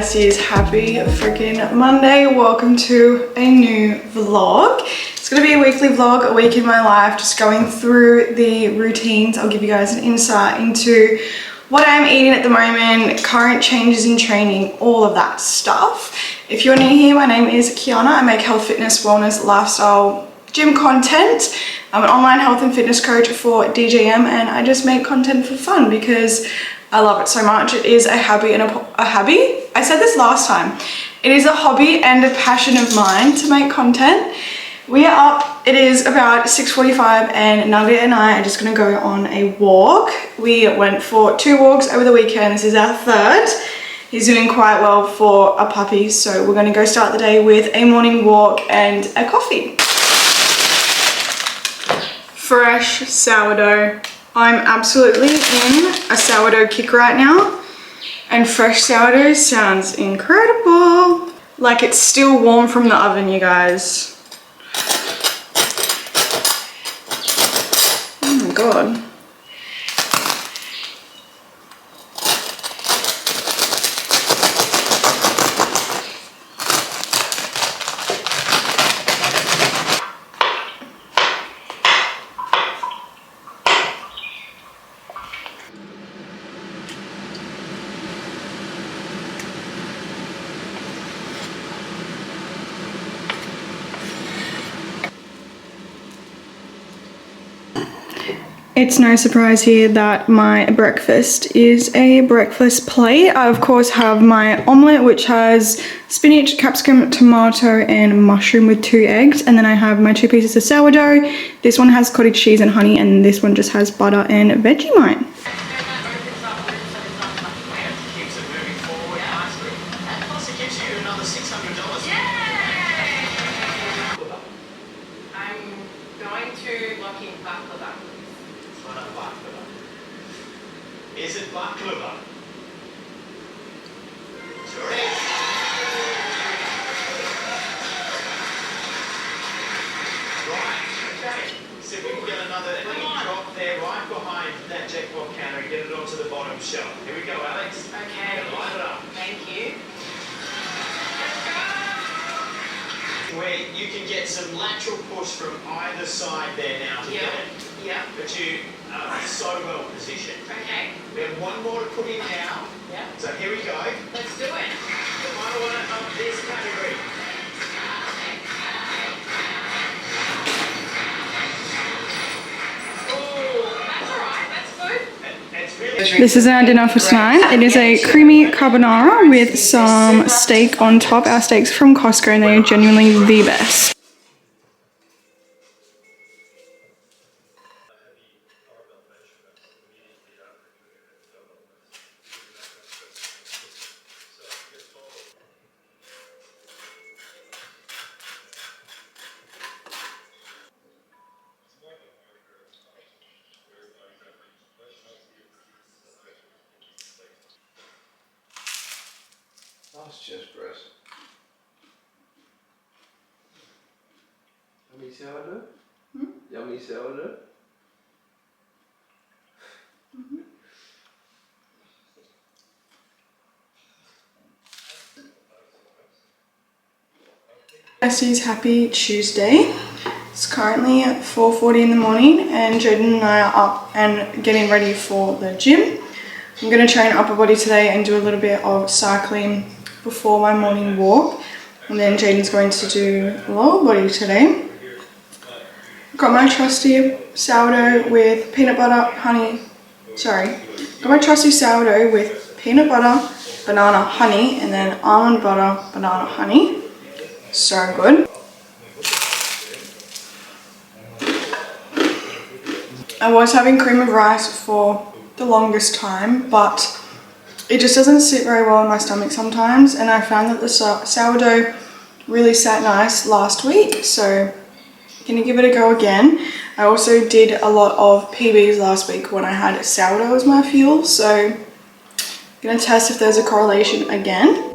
Besties, happy freaking Monday. Welcome to a new vlog. It's gonna be a weekly vlog, a week in my life, just going through the routines. I'll give you guys an insight into what I'm eating at the moment, current changes in training, all of that stuff. If you're new here, my name is Ciarna. I make health, fitness, wellness, lifestyle, gym content. I'm an online health and fitness coach for DJM, and I just make content for fun because I love it so much. It is a hobby and a hobby. I said this last time. It is a hobby and a passion of mine to make content. We are up. It is about 6:45 and Nugget and I are just gonna go on a walk. We went for 2 walks over the weekend. This is our 3rd. He's doing quite well for a puppy, so we're gonna go start the day with a morning walk and a coffee. Fresh sourdough. I'm absolutely in a sourdough kick right now, and fresh sourdough sounds incredible. Like it's still warm from the oven, you guys. Oh my god. It's no surprise here that my breakfast is a breakfast plate. I of course have my omelette, which has spinach, capsicum, tomato and mushroom with 2 eggs, and then I have my 2 pieces of sourdough. This one has cottage cheese and honey, and this one just has butter and Vegemite. Is it baklava? Sure is. Right, okay. So we can get another drop there right behind that jackpot counter and get it onto the bottom shelf. Here we go, Alex. Okay. Line it up. Thank you. Where you can get some lateral push from either side there now to get it. Yeah. But you are so well positioned. Okay. We have one more to put in now. Yeah. So here we go. Let's do it. The final one of this category. Oh, that's alright. That's good. It's really This is our dinner for tonight. It is a creamy carbonara with some steak on top. Our steaks from Costco, and they are genuinely the best. That's just breast. Yummy sourdough? Yummy sourdough? Besties, happy Tuesday. It's currently 4:40 in the morning and Jaden and I are up and getting ready for the gym. I'm going to train upper body today and do a little bit of cycling before my morning walk, and then Jaden's going to do lower body today. Got my trusty sourdough with peanut butter, honey, got my trusty sourdough with peanut butter, banana, honey, and then almond butter, banana, honey. So good. I was having cream of rice for the longest time, but it just doesn't sit very well in my stomach sometimes, and I found that the sourdough really sat nice last week, so I'm gonna give it a go again. I also did a lot of PBs last week when I had sourdough as my fuel, so I'm gonna test if there's a correlation again.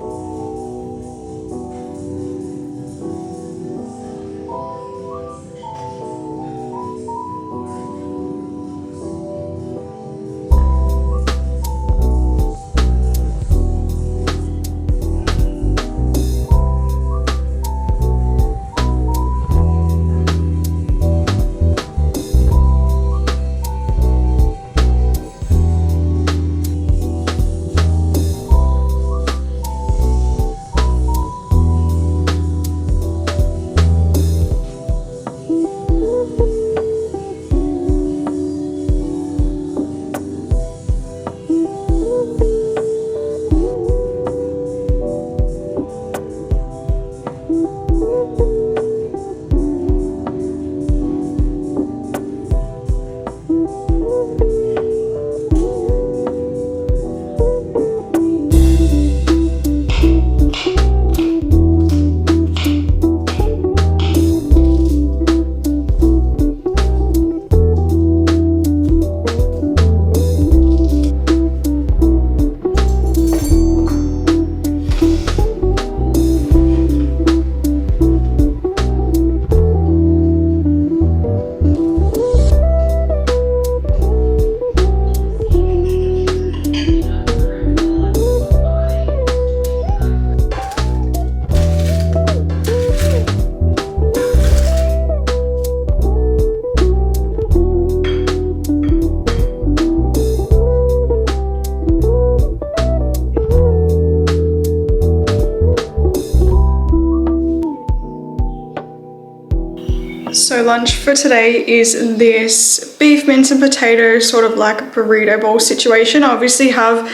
So lunch for today is this beef mince and potato sort of like burrito bowl situation. I obviously have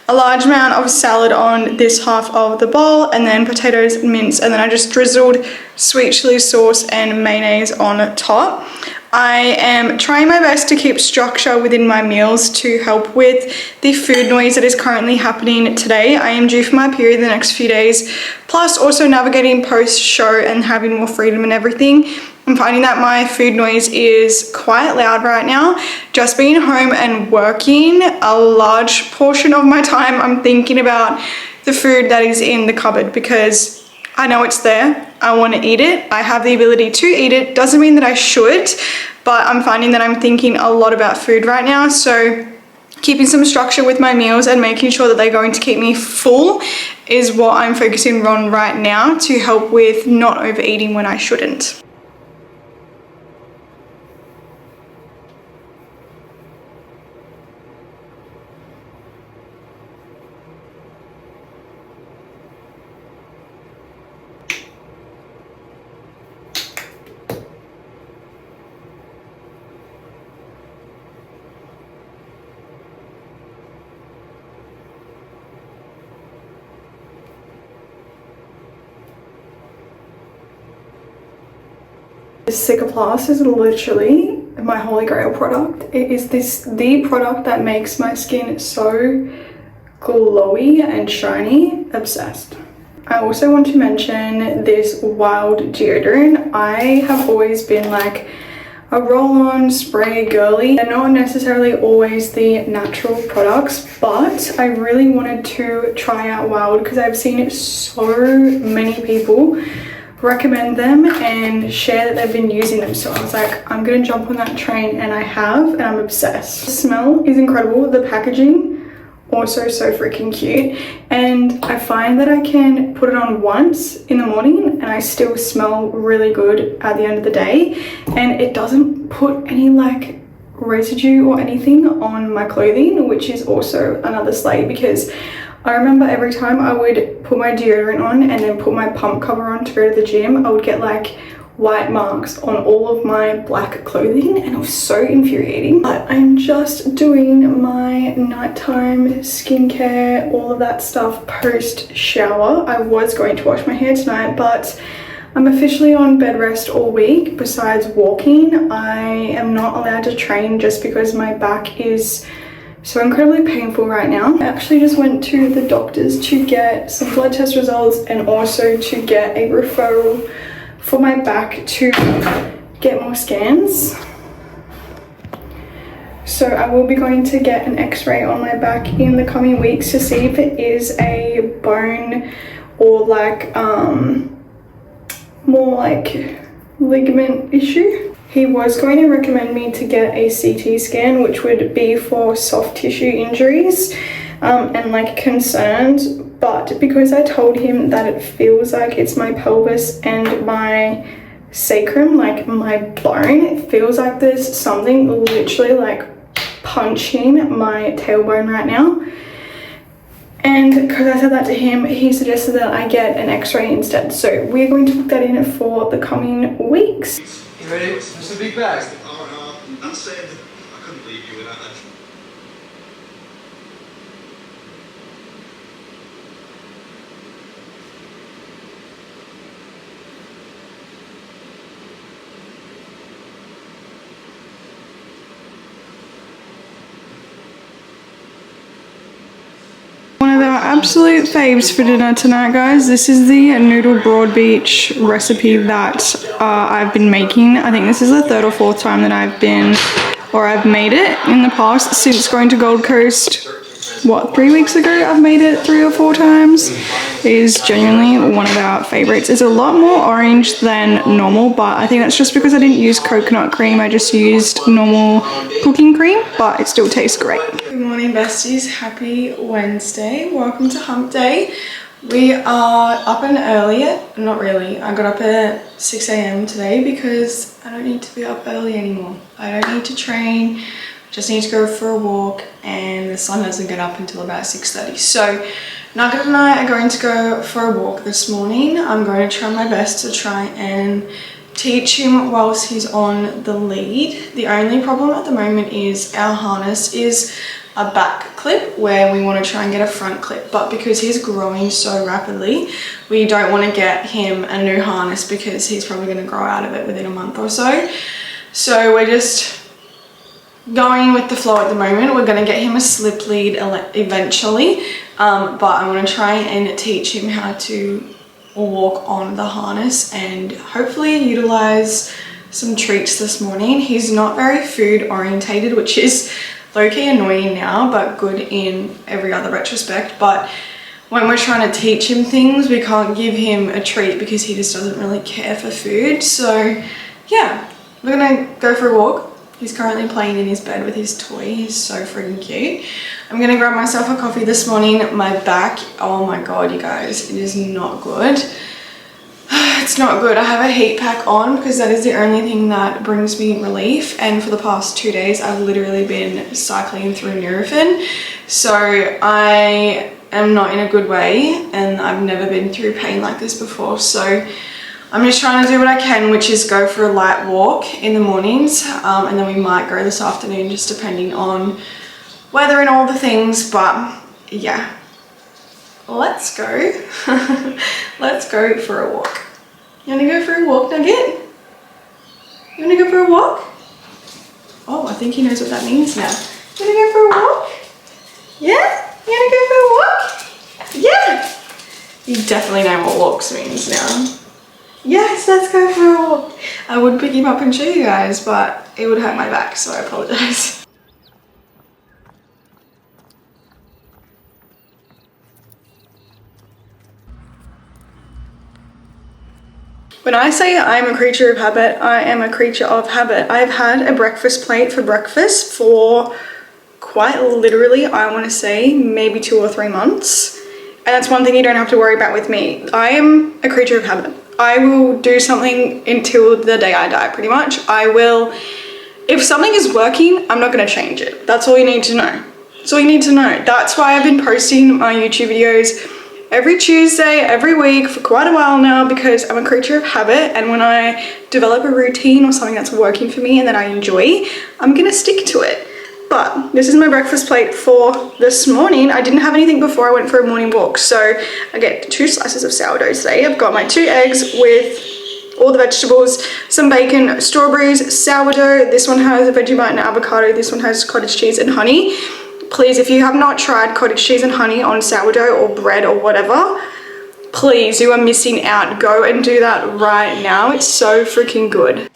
a large amount of salad on this half of the bowl, and then potatoes and mince, and then I just drizzled sweet chili sauce and mayonnaise on top. I am trying my best to keep structure within my meals to help with the food noise that is currently happening today. I am due for my period the next few days, plus also navigating post-show and having more freedom and everything. I'm finding that my food noise is quite loud right now. Just being home and working, a large portion of my time I'm thinking about the food that is in the cupboard because I know it's there. I want to eat it. I have the ability to eat it. Doesn't mean that I should, but I'm finding that I'm thinking a lot about food right now. So keeping some structure with my meals and making sure that they're going to keep me full is what I'm focusing on right now to help with not overeating when I shouldn't. Ciarnazielinski is literally my holy grail product. It is the product that makes my skin so glowy and shiny. Obsessed. I also want to mention this wild deodorant. I have always been like a roll-on spray girly. They're not necessarily always the natural products, but I really wanted to try out Wild because I've seen so many people recommend them and share that they've been using them. So I was like, I'm gonna jump on that train, and I have, and I'm obsessed. The smell is incredible. The packaging also so freaking cute, and I find that I can put it on once in the morning and I still smell really good at the end of the day, and it doesn't put any like residue or anything on my clothing, which is also another slay because I remember every time I would put my deodorant on and then put my pump cover on to go to the gym, I would get like white marks on all of my black clothing, and it was so infuriating. But I'm just doing my nighttime skincare, all of that stuff post shower. I was going to wash my hair tonight, but I'm officially on bed rest all week. Besides walking, I am not allowed to train just because my back is so incredibly painful right now. I actually just went to the doctors to get some blood test results and also to get a referral for my back to get more scans. So I will be going to get an x-ray on my back in the coming weeks to see if it is a bone or like more like ligament issue. He was going to recommend me to get a CT scan, which would be for soft tissue injuries and like concerns, but because I told him that it feels like it's my pelvis and my sacrum, like my bone, it feels like there's something literally like punching my tailbone right now. And because I said that to him, he suggested that I get an x-ray instead. So we're going to put that in for the coming weeks. You ready? Just a big bag. Oh no, I said I couldn't leave you without that. One of our absolute faves for dinner tonight, guys. This is the noodle broad beach recipe that I've been making. I think this is the third or fourth time that I've made it in the past since going to Gold Coast. What, 3 weeks ago? I've made it 3 or 4 times. It is genuinely one of our favorites. It's a lot more orange than normal, but I think that's just because I didn't use coconut cream. I just used normal cooking cream, but it still tastes great. Good morning, besties. Happy Wednesday. Welcome to hump day. We are up and early. Not really. I got up at 6 a.m. today because I don't need to be up early anymore. I don't need to train. Just need to go for a walk, and the sun doesn't get up until about 6:30. So Nugget and I are going to go for a walk this morning. I'm going to try my best to try and teach him whilst he's on the lead. The only problem at the moment is our harness is a back clip where we want to try and get a front clip, but because he's growing so rapidly, we don't want to get him a new harness because he's probably going to grow out of it within a month or so. So we're just going with the flow at the moment. We're going to get him a slip lead eventually, but I want to try and teach him how to walk on the harness and hopefully utilize some treats this morning. He's not very food orientated, which is low-key annoying now, but good in every other retrospect. But when we're trying to teach him things, we can't give him a treat because he just doesn't really care for food. So yeah, we're gonna go for a walk. He's currently playing in his bed with his toy. He's so freaking cute. I'm gonna grab myself a coffee this morning. My back, oh my god, you guys, it is not good. It's not good. I have a heat pack on because that is the only thing that brings me relief, and for the past 2 days I've literally been cycling through Nurofen, so I am not in a good way and I've never been through pain like this before. So I'm just trying to do what I can, which is go for a light walk in the mornings, and then we might go this afternoon just depending on weather and all the things. But yeah, let's go. Let's go for a walk. You wanna go for a walk, Nugget? You wanna go for a walk? Oh, I think he knows what that means now. You wanna go for a walk? Yeah? You wanna go for a walk? Yeah! You definitely know what walks means now. Yes, let's go for a walk. I would pick him up and show you guys, but it would hurt my back, so I apologize. When I say I'm a creature of habit, I am a creature of habit. I've had a breakfast plate for breakfast for quite literally, I want to say, maybe 2 or 3 months. And that's one thing you don't have to worry about with me. I am a creature of habit. I will do something until the day I die, pretty much. I will, if something is working, I'm not going to change it. That's all you need to know. That's all you need to know. That's why I've been posting my YouTube videos every Tuesday, every week for quite a while now, because I'm a creature of habit, and when I develop a routine or something that's working for me and that I enjoy, I'm gonna stick to it. But this is my breakfast plate for this morning. I didn't have anything before I went for a morning walk, so I get 2 slices of sourdough today. I've got my 2 eggs with all the vegetables, some bacon, strawberries, sourdough. This one has a Vegemite and avocado. This one has cottage cheese and honey. Please, if you have not tried cottage cheese and honey on sourdough or bread or whatever, please, you are missing out. Go and do that right now. It's so freaking good.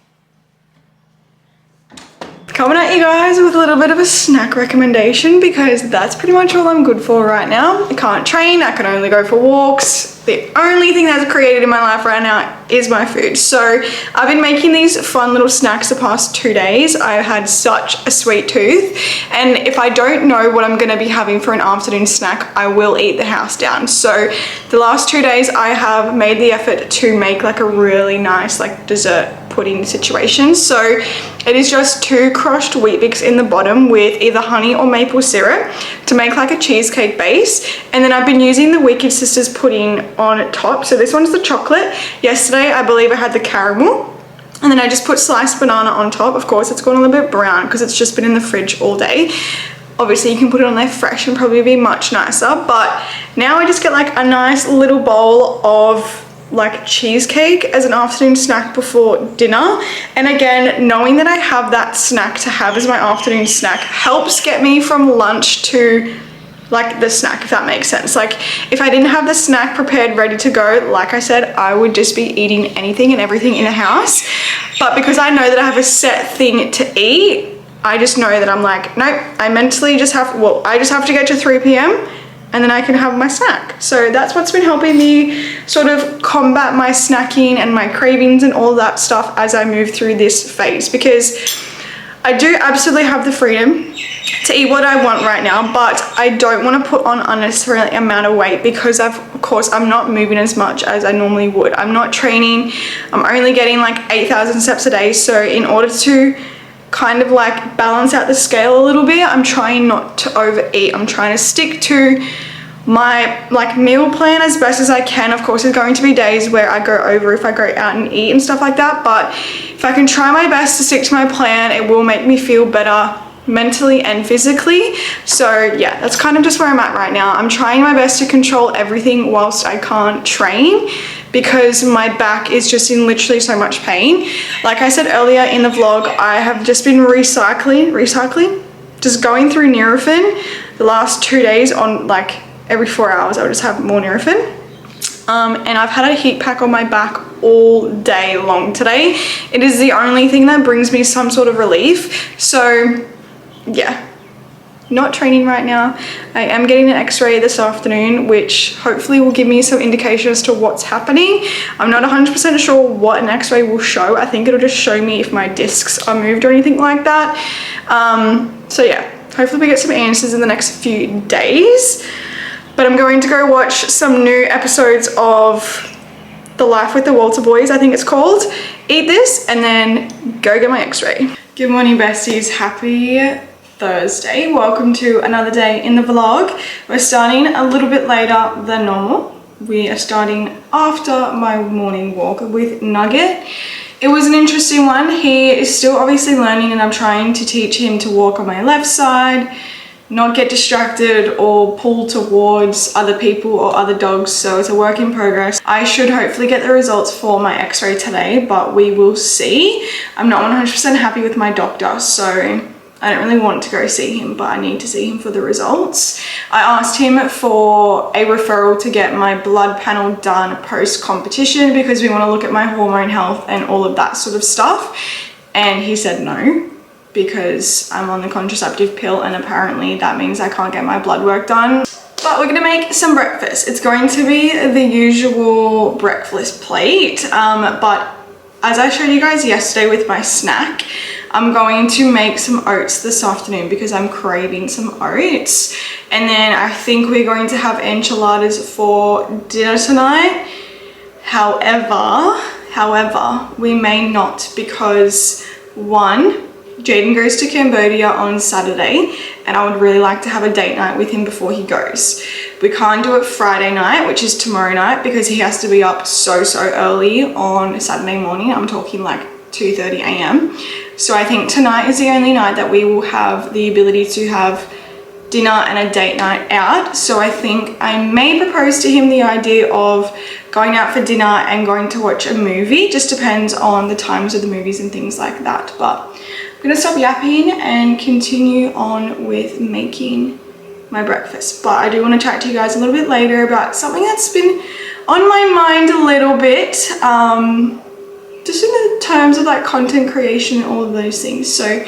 Coming at you guys with a little bit of a snack recommendation, because that's pretty much all I'm good for right now. I can't train, I can only go for walks. The only thing that's created in my life right now is my food. So I've been making these fun little snacks the past 2 days. I've had such a sweet tooth, and if I don't know what I'm gonna be having for an afternoon snack, I will eat the house down. So the last 2 days I have made the effort to make like a really nice like dessert pudding situation. So it is just 2 crushed wheat bix in the bottom with either honey or maple syrup to make like a cheesecake base, and then I've been using the Wicked Sisters pudding on top. So this one's the chocolate. Yesterday I believe I had the caramel, and then I just put sliced banana on top. Of course it's gone a little bit brown because it's just been in the fridge all day. Obviously you can put it on there fresh and probably be much nicer, but now I just get like a nice little bowl of like cheesecake as an afternoon snack before dinner. And again, knowing that I have that snack to have as my afternoon snack helps get me from lunch to like the snack, if that makes sense. Like if I didn't have the snack prepared ready to go, like I said, I would just be eating anything and everything in the house. But because I know that I have a set thing to eat, I just know that I'm like, nope, I mentally just have, well, I just have to get to 3 p.m. and then I can have my snack. So that's what's been helping me sort of combat my snacking and my cravings and all that stuff as I move through this phase, because I do absolutely have the freedom to eat what I want right now, but I don't want to put on unnecessary amount of weight because of course I'm not moving as much as I normally would. I'm not training. I'm only getting like 8,000 steps a day. So in order to kind of like balance out the scale a little bit, I'm trying not to overeat. I'm trying to stick to my like meal plan as best as I can. Of course, there's going to be days where I go over if I go out and eat and stuff like that, but if I can try my best to stick to my plan, it will make me feel better mentally and physically. So yeah, that's kind of just where I'm at right now. I'm trying my best to control everything whilst I can't train, because my back is just in literally so much pain. Like I said earlier in the vlog, I have just been recycling, just going through Nurofen the last 2 days. On like every 4 hours I'll just have more Nurofen. And I've had a heat pack on my back all day long today. It is the only thing that brings me some sort of relief. So yeah, not training right now. I am getting an x-ray this afternoon, which hopefully will give me some indication as to what's happening. I'm not 100% sure what an x-ray will show. I think it'll just show me if my discs are moved or anything like that. So yeah, hopefully we get some answers in the next few days. But I'm going to go watch some new episodes of The Life with the Walter Boys, I think it's called. Eat this and then go get my x-ray. Good morning, besties. Happy Thursday. Welcome to another day in the vlog. We're starting a little bit later than normal. We are starting after my morning walk with Nugget. It was an interesting one. He is still obviously learning, and I'm trying to teach him to walk on my left side, not get distracted or pull towards other people or other dogs. So it's a work in progress. I should hopefully get the results for my x-ray today, but we will see. I'm not 100% happy with my doctor, so I don't really want to go see him, but I need to see him for the results. I asked him for a referral to get my blood panel done post-competition because we want to look at my hormone health and all of that sort of stuff. And he said no, because I'm on the contraceptive pill, and apparently that means I can't get my blood work done. But we're gonna make some breakfast. It's going to be the usual breakfast plate, but as I showed you guys yesterday with my snack, I'm going to make some oats this afternoon because I'm craving some oats. And then I think we're going to have enchiladas for dinner tonight. However, we may not, because one, Jaden goes to Cambodia on Saturday, and I would really like to have a date night with him before he goes. We can't do it Friday night, which is tomorrow night, because he has to be up so early on Saturday morning. I'm talking like 2:30 a.m. So I think tonight is the only night that we will have the ability to have dinner and a date night out. So I think I may propose to him the idea of going out for dinner and going to watch a movie. Just depends on the times of the movies and things like that. But I'm gonna stop yapping and continue on with making my breakfast. But I do want to chat to you guys a little bit later about something that's been on my mind a little bit, just in the terms of like content creation and all of those things. So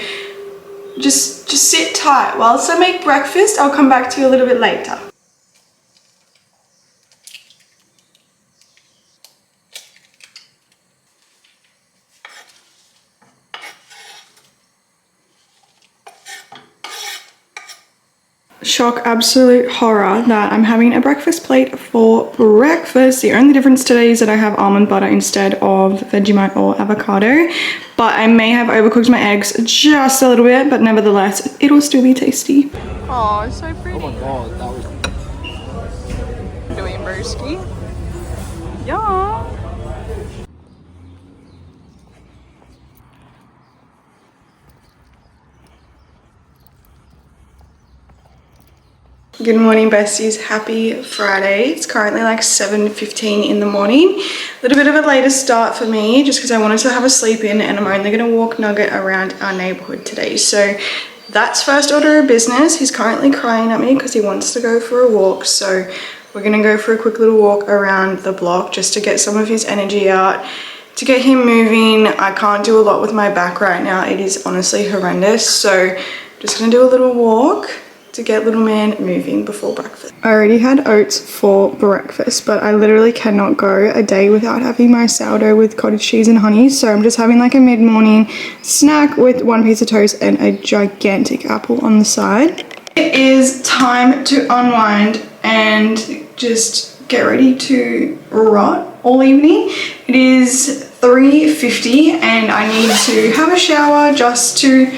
just sit tight whilst I make breakfast. I'll come back to you a little bit later. Shock, absolute horror that I'm having a breakfast plate for breakfast. The only difference today is that I have almond butter instead of Vegemite or avocado, but I may have overcooked my eggs just a little bit, but nevertheless it'll still be tasty. Oh, it's so pretty. Oh my god, that was doing broski. Yeah. Good morning, besties. Happy Friday. It's currently like 7:15 in the morning. A little bit of a later start for me just because I wanted to have a sleep in, and I'm only going to walk Nugget around our neighborhood today. So that's first order of business. He's currently crying at me because he wants to go for a walk. So we're going to go for a quick little walk around the block just to get some of his energy out, to get him moving. I can't do a lot with my back right now. It is honestly horrendous. So just going to do a little walk to get little man moving before breakfast. I already had oats for breakfast, but I literally cannot go a day without having my sourdough with cottage cheese and honey. So I'm just having like a mid-morning snack with one piece of toast and a gigantic apple on the side. It is time to unwind and just get ready to rot all evening. It is 3:50 and I need to have a shower just to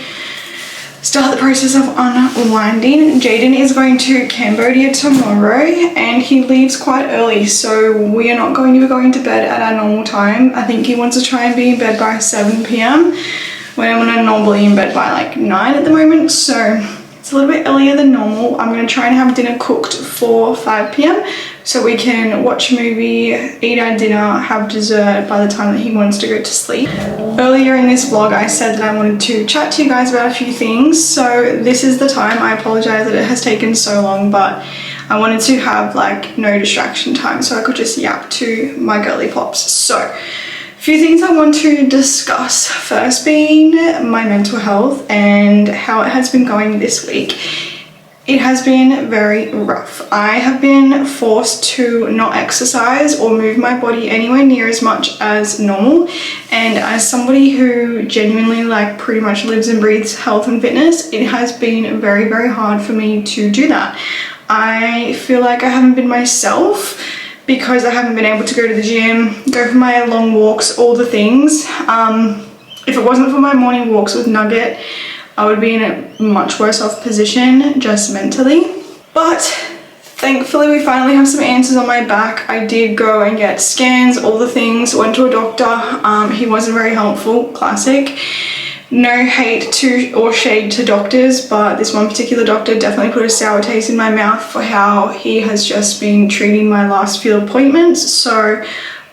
start the process of unwinding. Jaden is going to Cambodia tomorrow and he leaves quite early, so we are not going to be going to bed at our normal time. I think he wants to try and be in bed by 7 p.m. when I'm normally in bed by like 9 at the moment, so it's a little bit earlier than normal. I'm going to try and have dinner cooked for 5 p.m. so we can watch a movie, eat our dinner, have dessert by the time that he wants to go to sleep. Earlier in this vlog I said that I wanted to chat to you guys about a few things, so this is the time. I apologize that it has taken so long, but I wanted to have like no distraction time so I could just yap to my girly pops. So a few things I want to discuss. First being my mental health and how it has been going this week. It has been very rough. I have been forced to not exercise or move my body anywhere near as much as normal, and as somebody who genuinely like pretty much lives and breathes health and fitness, it has been very, very hard for me to do that. I feel like I haven't been myself because I haven't been able to go to the gym, go for my long walks, all the things. If it wasn't for my morning walks with Nugget, I would be in a much worse off position just mentally. But thankfully we finally have some answers on my back. I did go and get scans, all the things, went to a doctor. He wasn't very helpful, classic. No hate to or shade to doctors, but this one particular doctor definitely put a sour taste in my mouth for how he has just been treating my last few appointments, so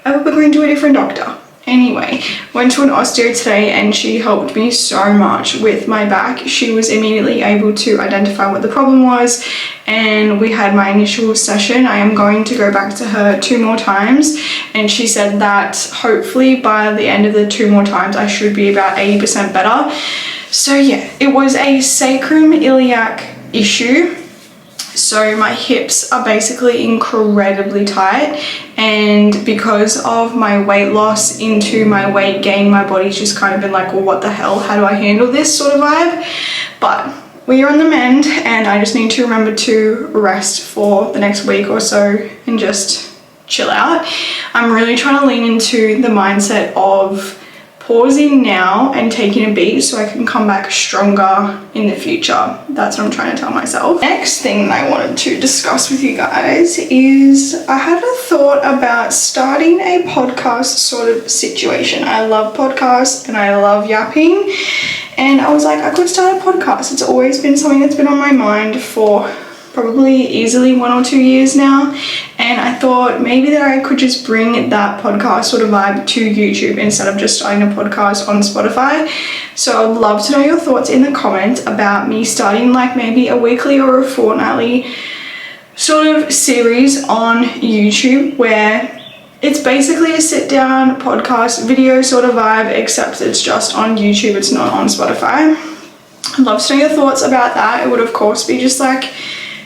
I will be going to a different doctor. Anyway, went to an osteo today and she helped me so much with my back. She was immediately able to identify what the problem was and we had my initial session. I am going to go back to her 2 more times and she said that hopefully by the end of the 2 more times I should be about 80% better. So yeah, it was a sacroiliac issue. So my hips are basically incredibly tight, and because of my weight loss into my weight gain, my body's just kind of been like, well, what the hell, how do I handle this sort of vibe? But we are on the mend and I just need to remember to rest for the next week or so and just chill out. I'm really trying to lean into the mindset of pausing now and taking a beat so I can come back stronger in the future. That's what I'm trying to tell myself. Next thing that I wanted to discuss with you guys is I had a thought about starting a podcast sort of situation. I love podcasts and I love yapping, and I was like, I could start a podcast. It's always been something that's been on my mind for probably easily 1 or 2 years now, and I thought maybe that I could just bring that podcast sort of vibe to YouTube instead of just starting a podcast on Spotify. So I'd love to know your thoughts in the comments about me starting like maybe a weekly or a fortnightly sort of series on YouTube where it's basically a sit down podcast video sort of vibe, except it's just on YouTube, it's not on Spotify. I'd love to know your thoughts about that. It would of course be just like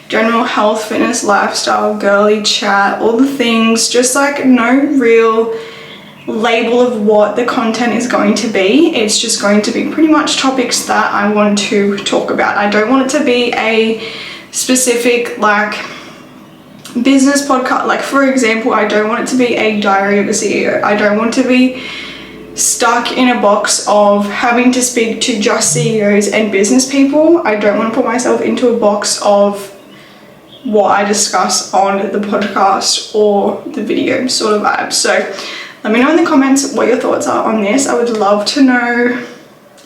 general health, fitness, lifestyle, girly chat, all the things, just like no real label of what the content is going to be. It's just going to be pretty much topics that I want to talk about. I don't want it to be a specific like business podcast. Like for example, I don't want it to be a diary of a CEO. I don't want to be stuck in a box of having to speak to just CEOs and business people. I don't want to put myself into a box of what I discuss on the podcast or the video sort of vibe. So let me know in the comments what your thoughts are on this. I would love to know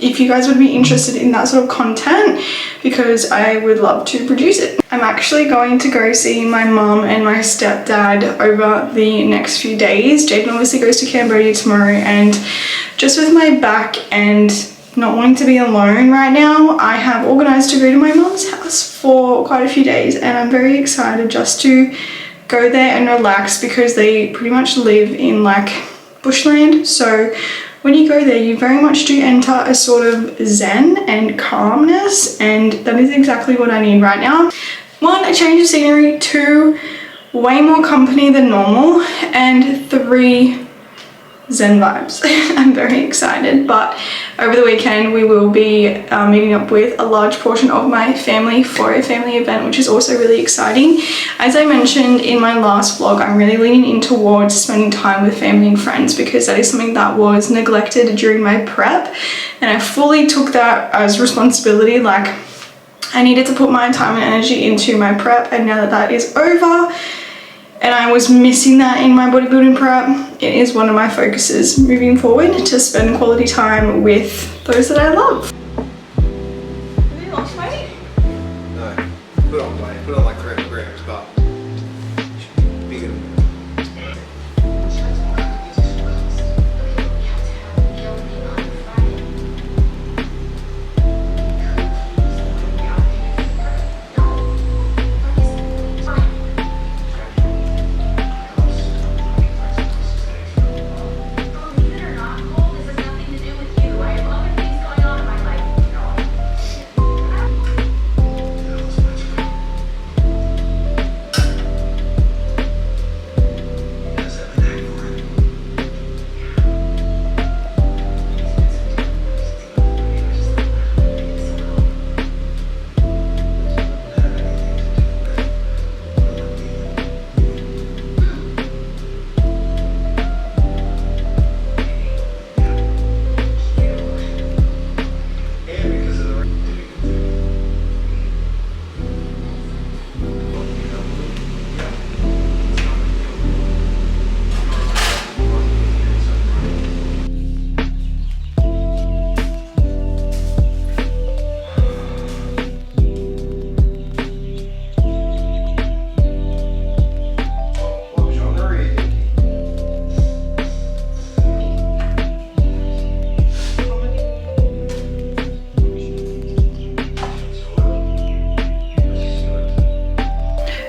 if you guys would be interested in that sort of content, because I would love to produce it. I'm actually going to go see my mum and my stepdad over the next few days. Jaden obviously goes to Cambodia tomorrow, and just with my back and not wanting to be alone right now, I have organised to go to my mum's house for quite a few days, and I'm very excited just to go there and relax because they pretty much live in like bushland. So when you go there, you very much do enter a sort of zen and calmness, and that is exactly what I need right now. 1, a change of scenery. 2, way more company than normal. And 3, Zen vibes. I'm very excited, but over the weekend we will be meeting up with a large portion of my family for a family event, which is also really exciting. As I mentioned in my last vlog, I'm really leaning in towards spending time with family and friends because that is something that was neglected during my prep, and I fully took that as responsibility. Like, I needed to put my time and energy into my prep, and now that that is over and I was missing that in my bodybuilding prep, it is one of my focuses moving forward to spend quality time with those that I love. Have you lost weight? No, put on weight, put on like 300 grams, but bigger than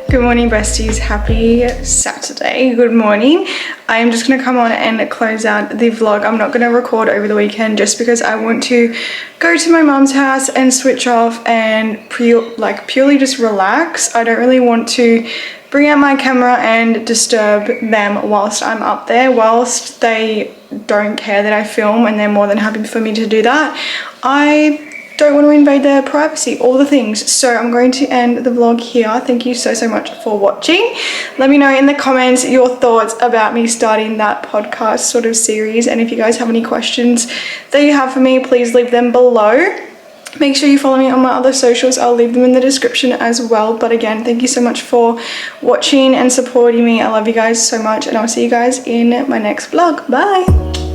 Good morning, besties. Happy Saturday. Good morning. I am just going to come on and close out the vlog. I'm not going to record over the weekend just because I want to go to my mom's house and switch off and purely just relax. I don't really want to bring out my camera and disturb them whilst I'm up there. Whilst they don't care that I film and they're more than happy for me to do that, I don't want to invade their privacy, all the things. So I'm going to end the vlog here. Thank you so much for watching. Let me know in the comments your thoughts about me starting that podcast sort of series, and if you guys have any questions that you have for me, please leave them below. Make sure you follow me on my other socials. I'll leave them in the description as well. But again, thank you so much for watching and supporting me. I love you guys so much, and I'll see you guys in my next vlog. Bye.